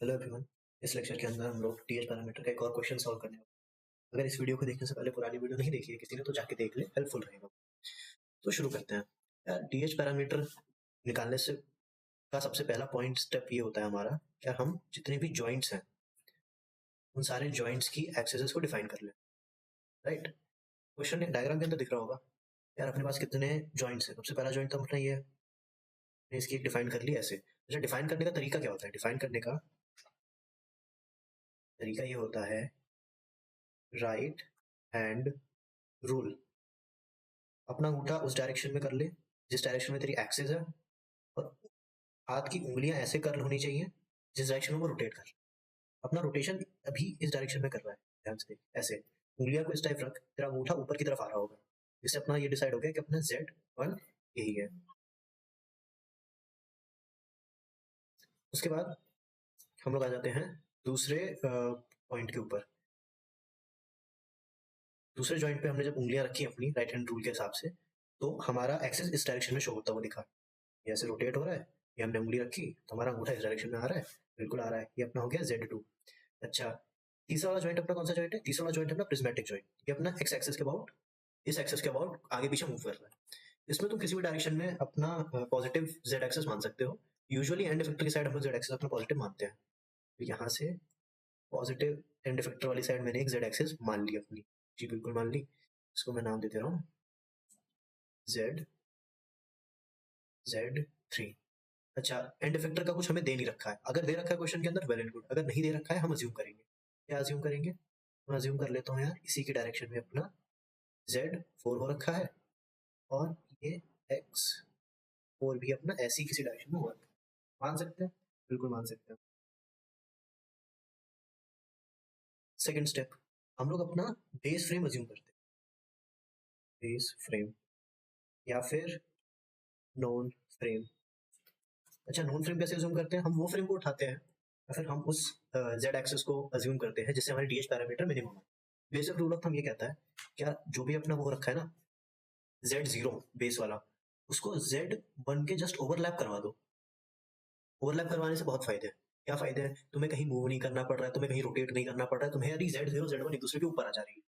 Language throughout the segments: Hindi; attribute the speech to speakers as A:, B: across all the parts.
A: Hello everyone. इस लेक्चर के अंदर हम लोग टीएच पैरामीटर का एक और क्वेश्चन सॉल्व करने वाले। अगर इस वीडियो को देखने से पहले पुरानी वीडियो नहीं देखी है किसी ने तो जाके देख ले, हेल्पफुल रहेगा। तो शुरू करते हैं यार। टीएच पैरामीटर निकालने से का सबसे पहला पॉइंट स्टेप ये होता है हमारा, क्या हम जितने भी जॉइंट्स हैं उन सारे जॉइंट्स की एक्सेसेस को डिफाइन कर लें। राइट, क्वेश्चन डायग्राम के अंदर दिख रहा होगा यार अपने पास कितने जॉइंट्स हैं। सबसे पहला जॉइंट तो अपना ये है, इसकी एक डिफाइन कर ली ऐसे। अच्छा, डिफाइन करने का तरीका क्या होता है? डिफाइन करने का तरीका ये होता है राइट हैंड रूल। अपना अंगूठा उस डायरेक्शन में कर ले जिस डायरेक्शन में तेरी एक्सिस है, और हाथ की उंगलियां ऐसे कर्ल होनी चाहिए जिस डायरेक्शन में वो रोटेट कर। अपना रोटेशन अभी इस डायरेक्शन में कर रहा है, ध्यान से देख। ऐसे उंगलियां को इस टाइप रख, तेरा अंगूठा ऊपर की तरफ आ रहा होगा, जिससे अपना ये डिसाइड हो गया कि अपना Z1 यही है। उसके बाद हम लोग आ जाते हैं दूसरे पॉइंट के ऊपर। दूसरे जॉइंट पे हमने जब उंगलियां रखी अपनी राइट हैंड रूल के हिसाब से, तो हमारा एक्सिस इस डायरेक्शन में शो होता हुआ दिखा। ये ऐसे रोटेट हो रहा है, ये हमने उंगली रखी तो हमारा अंगूठा इस डायरेक्शन में आ रहा है, बिल्कुल आ रहा है। ये अपना हो गया Z2। अच्छा, तीसरा वाला जॉइंट अपना कौन सा जॉइंट है? तीसरा वाला जॉइंट अपना प्रिज्मेटिक जॉइंट। ये अपना एक्स एक्सिस के अबाउट, इस एक्सिस के अबाउट आगे पीछे मूव कर रहा है। इसमें तुम किसी भी डायरेक्शन में अपना पॉजिटिव जेड एक्सिस मान सकते हो। यूजुअली एंड इफेक्टर की साइड हम जेड एक्सिस अपना पॉजिटिव मानते हैं, तो यहाँ से पॉजिटिव एंड इफेक्टर वाली साइड मैंने एक जेड एक्सिस मान ली अपनी। जी बिल्कुल मान ली। इसको मैं नाम देते रहा हूँ Z3। अच्छा, एंड इफेक्टर का कुछ हमें दे नहीं रखा है। अगर दे रखा है क्वेश्चन के अंदर वेल एंड गुड, अगर नहीं दे रखा है हम अज्यूम करेंगे। क्या अज्यूम करेंगे? मैं अज्यूम कर लेता हूँ यार इसी की डायरेक्शन में अपना Z4 हो रखा है, और ये X4 भी अपना ऐसी किसी डायरेक्शन में हो रखा है। मान सकते हैं, बिल्कुल मान सकते हैं। सेकंड स्टेप, हम लोग अपना बेस फ्रेम अज्यूम करते हैं। बेस फ्रेम या फिर नॉन फ्रेम। अच्छा, नॉन फ्रेम कैसे अज्यूम करते हैं? हम वो फ्रेम को उठाते हैं या फिर हम उस जेड एक्सिस को अज्यूम करते हैं जिससे हमारी डीएच पैरामीटर मिनिमम है। बेसिक रूल ऑफ थंब ये कहता है, क्या जो भी अपना वो रखा है ना Z0 बेस वाला, उसको Z1 के जस्ट ओवरलैप करवा दो। ओवरलैप करवाने से बहुत फायदे हैं। क्या फायदे हैं? तुम्हें कहीं मूव नहीं करना पड़ रहा है, तुम्हें कहीं रोटेट नहीं करना पड़ रहा है, तुम्हें यदि Z0 Z1 एक दूसरे के ऊपर आ जा रही है,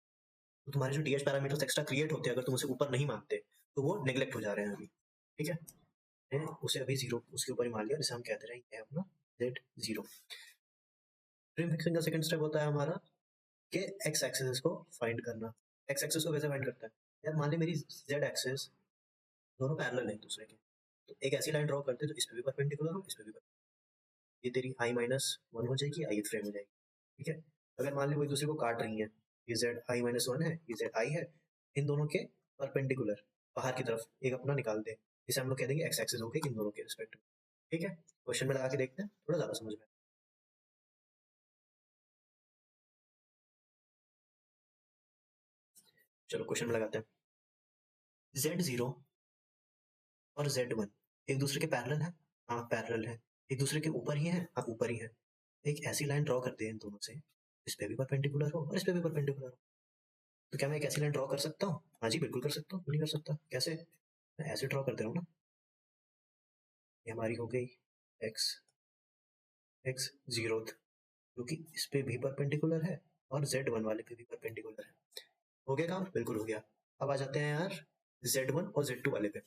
A: तो तुम्हारे जो डीएच पैरामीटर्स एक्स्ट्रा क्रिएट होते हैं अगर तुम उसे ऊपर नहीं मानते तो वो नेग्लेक्ट हो जा रहे हैं अभी। ठीक है, उसे अभी जीरो उसके ऊपर ही मान लिया, जिसे हम कहते रहे ये अपना Z0। फ्रेम फिक्सिंग का सेकंड स्टेप होता है हमारा कि एक्स एक्सिस को फाइंड करना। एक्स एक्सिस को कैसे फाइंड करता है? यार मान ली मेरी जेड एक्सिस दोनों पैरेलल है एक दूसरे के, तो एक ऐसी लाइन ड्रॉ करते हैं तो इस पे भी परपेंडिकुलर हो, इस पे भी ये तेरी I-1 हो जाएगी, ith फ्रेम हो जाएगी। ठीक है, अगर मान ली वो एक दूसरे को काट रही है, ये जेड I-1 है, ये जेड आई है, इन दोनों के परपेंडिकुलर बाहर की तरफ एक अपना निकाल दे, इसे हम लोग कह देंगे एक्स एक्सिस हो गई इन दोनों के रिस्पेक्ट में। ठीक है, क्वेश्चन में लगा के देखते हैं, थोड़ा ज्यादा समझ में। चलो क्वेश्चन में लगाते हैं। Z0 और Z1 एक दूसरे के पैरेलल है। हाँ पैरेलल है। एक दूसरे के ऊपर ही है। हाँ ऊपर ही है। एक ऐसी लाइन ड्रॉ करते हैं इन दोनों से, इस पे भी परपेंडिकुलर हो और इस पे भी परपेंडिकुलर हो। तो क्या मैं एक ऐसी लाइन ड्रॉ कर सकता हूँ? हाँ जी बिल्कुल कर सकता हूँ, नहीं कर सकता कैसे? मैं ऐसे ड्रॉ कर दे रहा हूँ ना। ये हमारी हो गई X0, क्योंकि इस पे भी परपेंडिकुलर है और Z1 वाले पे भी परपेंडिकुलर है। हो गया काम? बिल्कुल हो गया। अब आ जाते हैं यार Z1 और Z2 वाले पे।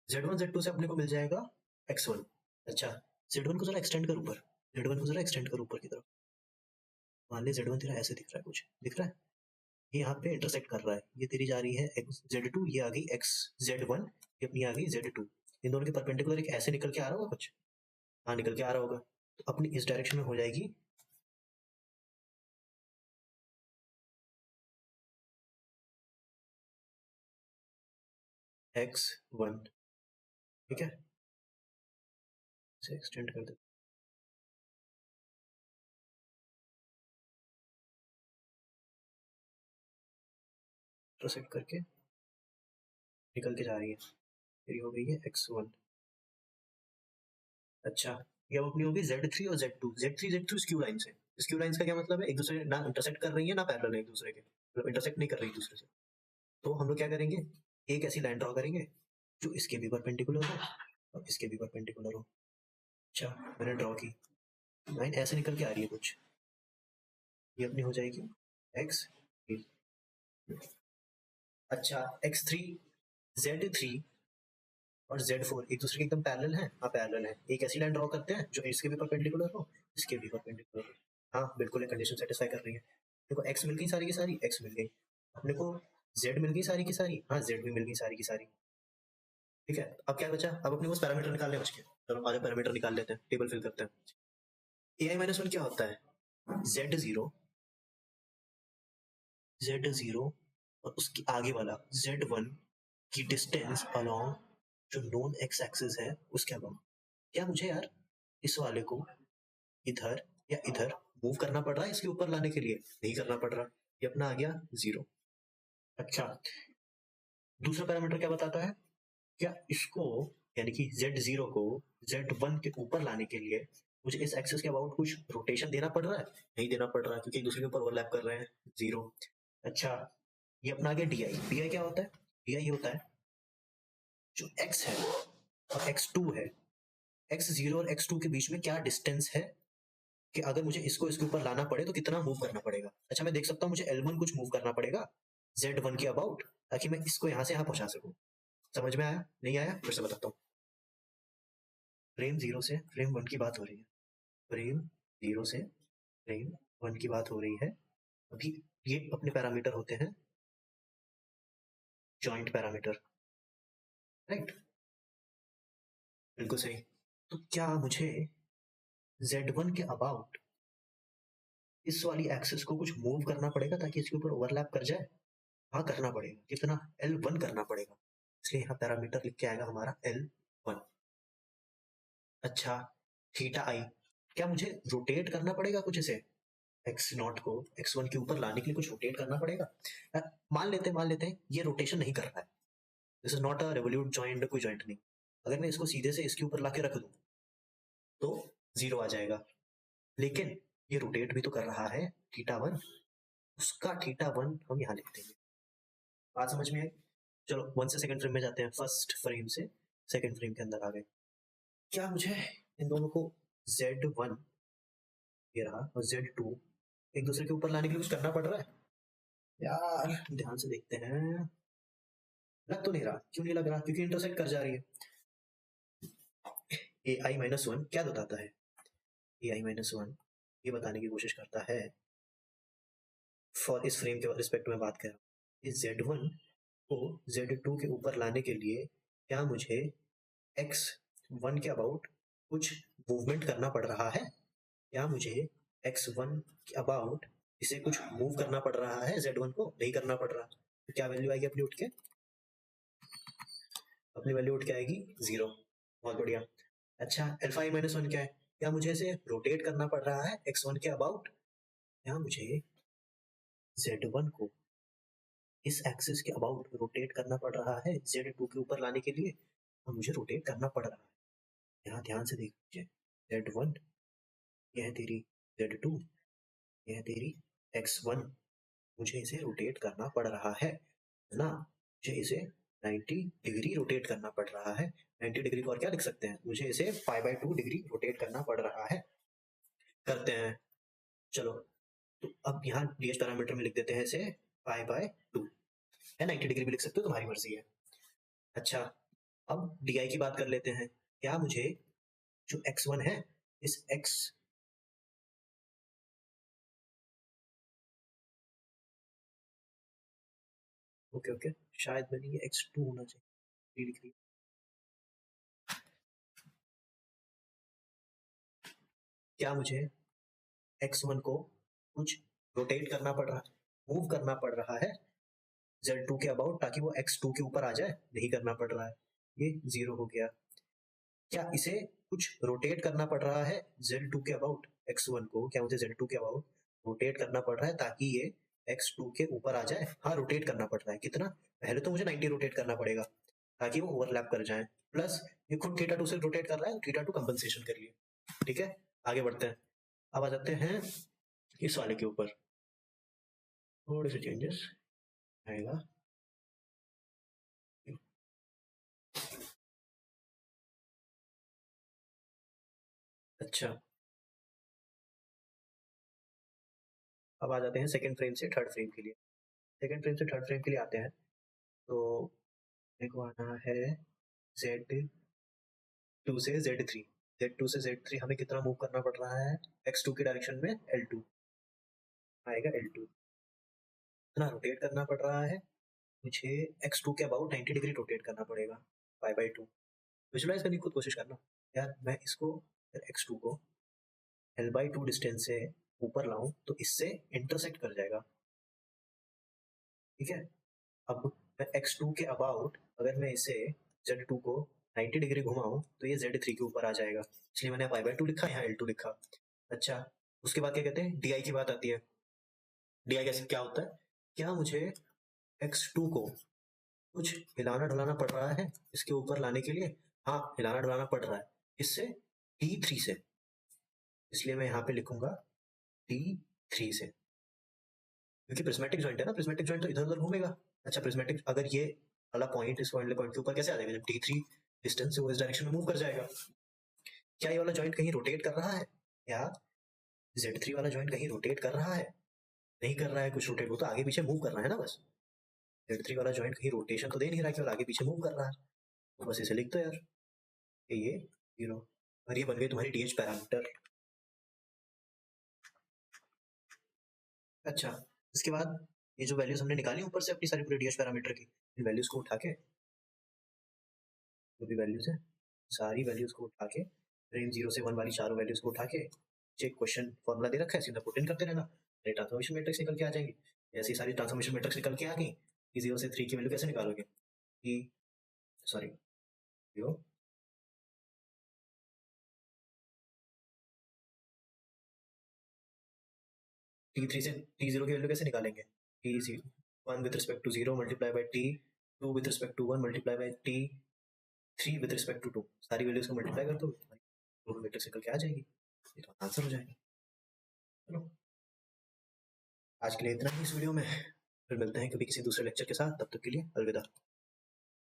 A: Z1 Z2 से अपने को मिल जाएगा X1। अच्छा, Z1 को जरा एक्सटेंड कर ऊपर, Z1 को जरा एक्सटेंड कर ऊपर की तरफ। मान ली Z1 तेरा ऐसे दिख रहा है, कुछ दिख रहा है, ये यहाँ पे इंटरसेक्ट कर रहा है, ये तेरी जा रही है Z2, ये आ गई Z1, ये अपनी आ गई Z2। इन दोनों के परपेंडिकुलर एक ऐसे निकल के आ रहा होगा कुछ। हाँ निकल के आ रहा होगा, तो अपनी इस डायरेक्शन में हो जाएगी X1। ठीक है, इसे एक्सटेंड कर दे, इंटरसेक्ट करके निकल के जा रही है, तेरी हो गई है X1। अच्छा, ये अब अपनी होगी Z3 और Z2। Z3 स्क्यू लाइन से। स्क्यू लाइंस का क्या मतलब है? एक दूसरे ना इंटरसेक्ट कर रही है ना पैरेलल है एक दूसरे के, मतलब इंटरसेक्ट नहीं कर रही एक दूसरे से। तो हम लोग क्या करेंगे, एक ऐसी लाइन ड्रॉ करेंगे जो इसके भी परपेंडिकुलर हो और इसके भी परपेंडिकुलर हो। अच्छा, मैंने ड्रॉ की। लाइन ऐसे निकल के आ रही है कुछ, ये अपनी हो जाएगी एक्स। अच्छा x3 z3 और z4 एक दूसरे के एकदम पैरेलल हैं? हाँ पैरेलल है। एक ऐसी लाइन ड्रॉ करते हैं जो इसके भी परपेंडिकुलर हो, इसके भी परपेंडिकुलर हो। हाँ बिल्कुल, ये कंडीशन सेटिस्फाई कर रही है। देखो x मिल गई सारी की सारी, x मिल गई अपने को, z मिल गई सारी की सारी, हाँ z भी मिल गई सारी की सारी। ठीक है, अब क्या बचा? अब अपने को पैरामीटर निकालने बच गए। चलो आगे पैरामीटर निकाल लेते हैं, टेबल फिल करते हैं। ai-1 क्या होता है? z0 और उसके आगे वाला z1 की डिस्टेंस अलोंग जो नोन एक्स एक्सिस है उसके अबाउट। क्या मुझे यार इस वाले को इधर या इधर मूव करना पड़ रहा है इसके ऊपर लाने के लिए? नहीं करना पड़ रहा, ये अपना आ गया 0। अच्छा, दूसरा पैरामीटर क्या बताता है? क्या इसको यानी कि z0 को z1 के ऊपर लाने के लिए मुझे इस एक्सिस के अबाउट कुछ रोटेशन देना पड़ रहा है? नहीं देना पड़ रहा है क्योंकि एक दूसरे के ऊपर ओवरलैप कर रहे हैं, 0। अच्छा, ये अपना आ गया डी आई। डी आई क्या होता है? डी आई होता है जो x है और x2 है, x0 और x2 के बीच में क्या डिस्टेंस है, कि अगर मुझे इसको इसके ऊपर लाना पड़े तो कितना मूव करना पड़ेगा। अच्छा, मैं देख सकता हूँ मुझे L1 कुछ मूव करना पड़ेगा Z1 के अबाउट, ताकि मैं इसको यहाँ से यहाँ पहुंचा सकूं। समझ में आया? नहीं आया? फिर से बताता हूँ। फ्रेम 0 से फ्रेम 1 की बात हो रही है, फ्रेम 0 से फ्रेम 1 की बात हो रही है। अभी ये अपने पैरामीटर होते हैं जॉइंट पैरामीटर, राइट? बिल्कुल सही। तो क्या मुझे Z1 के अबाउट इस वाली एक्सिस को कुछ मूव करना पड़ेगा ताकि इसके ऊपर ओवरलैप कर जाए? हाँ करना पड़ेगा। कितना? L1 करना पड़ेगा, इसलिए यहाँ पैरामीटर लिख के आएगा हमारा L1। अच्छा, थीटा आई, क्या मुझे रोटेट करना पड़ेगा कुछ इसे? x0 को x1 के ऊपर लाने के लिए कुछ रोटेट करना पड़ेगा? मान लेते हैं ये रोटेशन नहीं कर रहा है, this is not a revolute joint, कोई जॉइंट नहीं। अगर मैं इसको सीधे से इसके ऊपर लाके रख दूं तो 0 आ जाएगा, लेकिन ये रोटेट भी तो कर रहा है थीटा 1, उसका थीटा 1 हम यहाँ लिख देंगे। बात समझ में आई? चलो 1 से सेकंड फ्रेम में जाते हैं, फर्स्ट फ्रेम से सेकंड फ्रेम के अंदर आ गए। क्या मुझे इन दोनों को Z1 ये रहा और Z2 एक दूसरे के ऊपर लाने के लिए कुछ करना पड़ रहा है? यार ध्यान से देखते हैं, लग तो नहीं रहा। क्यों नहीं लग रहा? क्योंकि इंटरसेक्ट कर जा रही है। ai-1 क्या बताता है? ai-1 ये बताने की कोशिश करता है, फॉर इस फ्रेम के रिस्पेक्ट में बात कर रहा हूँ, इस Z1 को Z2 के ऊपर लाने के लिए क्या मुझे x1 के अबाउट कुछ मूवमेंट करना पड़ रहा है? क्या मुझे x1 के अबाउट इसे कुछ मूव करना पड़ रहा है Z1 को? नहीं करना पड़ रहा, तो क्या वैल्यू आएगी अपनी उठ के? अपनी वैल्यू उठ के आएगी 0। बहुत बढ़िया। अच्छा, अल्फा i-1 क्या है? क्या मुझे इसे रोटेट करना पड़ रहा है x1 के अबाउट? क्या मुझे Z1 को इस एक्सिस के अबाउट रोटेट करना पड़ रहा है Z2 के ऊपर लाने के लिए? और मुझे रोटेट करना पड़ रहा है। यहाँ ध्यान से देख लीजिए, Z1 यह तेरी, Z2 यह तेरी, x1 मुझे इसे रोटेट करना पड़ रहा है ना? मुझे इसे 90 डिग्री रोटेट करना पड़ रहा है। 90 डिग्री को और क्या लिख सकते हैं? मुझे इसे π/2 डिग्री रोटेट करना पड़ रहा है। करते हैं, चलो। तो अब यहाँ ds पैरामीटर में लिख देते हैं इसे π/2 है, 90 डिग्री भी लिख सकते हो, तुम्हारी मर्जी है। अच्छा, अब di की बात कर लेते हैं। क्या मुझे जो x1 है इस x ओके शायद मैंने ये x2 होना चाहिए, लिख लिया। क्या मुझे x1 को कुछ रोटेट करना पड़ रहा है, मूव करना पड़ रहा है Z2 के अबाउट ताकि वो x2 के ऊपर आ जाए? नहीं करना पड़ रहा है, ये 0 हो गया। क्या इसे कुछ रोटेट करना पड़ रहा है Z2 के अबाउट? x1 को क्या मुझे Z2 के अबाउट रोटेट करना पड़ रहा है ताकि ये x2 के ऊपर आ जाए? हाँ रोटेट करना पड़ रहा है। कितना? पहले तो मुझे 90 रोटेट करना पड़ेगा ताकि वो ओवरलैप कर जाए, प्लस ये खुद थीटा 2 से रोटेट कर रहा है, थीटा 2 कंपनसेशन कर लिए। ठीक है, आगे बढ़ते हैं। अब आ जाते हैं इस वाले के ऊपर, थोड़े से चेंजेस आएगा। अच्छा, अब आ जाते हैं सेकंड फ्रेम से थर्ड फ्रेम के लिए। सेकंड फ्रेम से थर्ड फ्रेम के लिए आते हैं, तो मेरे को आना है Z2 से Z3। Z2 से Z3 हमें कितना मूव करना पड़ रहा है, X2 के डायरेक्शन में L2 आएगा, L2 इतना रोटेट करना पड़ रहा है मुझे, X2 के अबाउट 90 डिग्री रोटेट करना पड़ेगा, π/2। विजुलाइज करने की खुद कोशिश करना यार। मैं इसको X2 को L/2 डिस्टेंस से ऊपर लाऊं तो इससे इंटरसेक्ट कर जाएगा, ठीक है। अब मैं X2 के अबाउट अगर मैं इसे Z2 को 90 डिग्री घुमाऊं तो ये Z3 के ऊपर आ जाएगा, इसलिए मैंने π/2 लिखा, यहाँ L2 लिखा। अच्छा, उसके बाद क्या कहते हैं, DI की बात आती है। DI कैसे क्या होता है, क्या मुझे X2 को कुछ हिलाना ढुलाना पड़ रहा है इसके ऊपर लाने के लिए, हाँ हिलाना ढुलाना पड़ रहा है, इससे T3 से, इसलिए मैं यहाँ पे लिखूंगा T3 से, क्योंकि प्रिज्मेटिक जॉइंट है ना, प्रिज्मेटिक जॉइंट तो इधर उधर घूमेगा। अच्छा, प्रिज्मेटिक अगर ये वाला पॉइंट इस वाले पॉइंट के ऊपर कैसे आ जाएगा, जब T3 डिस्टेंस से वो इस डायरेक्शन में मूव कर जाएगा। क्या ये वाला जॉइंट कहीं रोटेट कर रहा है, या Z3 वाला जॉइंट कहीं रोटेट कर रहा है, नहीं कर रहा है कुछ रोटेट, वो तो आगे पीछे मूव कर रहा है ना बस। Z3 वाला जॉइंट कहीं रोटेशन तो दे नहीं रहा, केवल आगे पीछे मूव कर रहा है, तो बस इसे लिख दो यार, ये 0, और ये बन गई तुम्हारी DH पैरामीटर। अच्छा, इसके बाद ये जो वैल्यूज हमने निकाली ऊपर से अपनी सारी पूरी DH पैरामीटर की, इन वैल्यूज को उठा के, जो भी वैल्यूज है सारी वैल्यूज को उठा के, रेंज 0 से 1 वाली चारों वैल्यूज को उठा के, एक क्वेश्चन फॉर्मूला दे रखा है, सीधा पुट इन करते रहना, ट्रांसफॉर्मेशन मैट्रिक्स निकल के आ जाएंगी। ऐसी सारी ट्रांसफॉर्मेशन मैट्रिक्स निकल के आ गई कि 0 से 3 की वैल्यू कैसे निकालोगे, कि सॉरी 0 T3 से T0 की वैल्यू कैसे निकालेंगे, T1 with respect to 0 multiply by T2 with respect to 1 multiply by T3 with respect to 2, सारी वैल्यूज को मल्टीप्लाई कर दो, दोनों मैट्रिक्स निकल के आ जाएगी, ये तो आंसर हो जाएगा। चलो, आज के लिए इतना ही इस वीडियो में, फिर मिलते हैं कभी किसी दूसरे लेक्चर के साथ, तब तक के लिए अलविदा।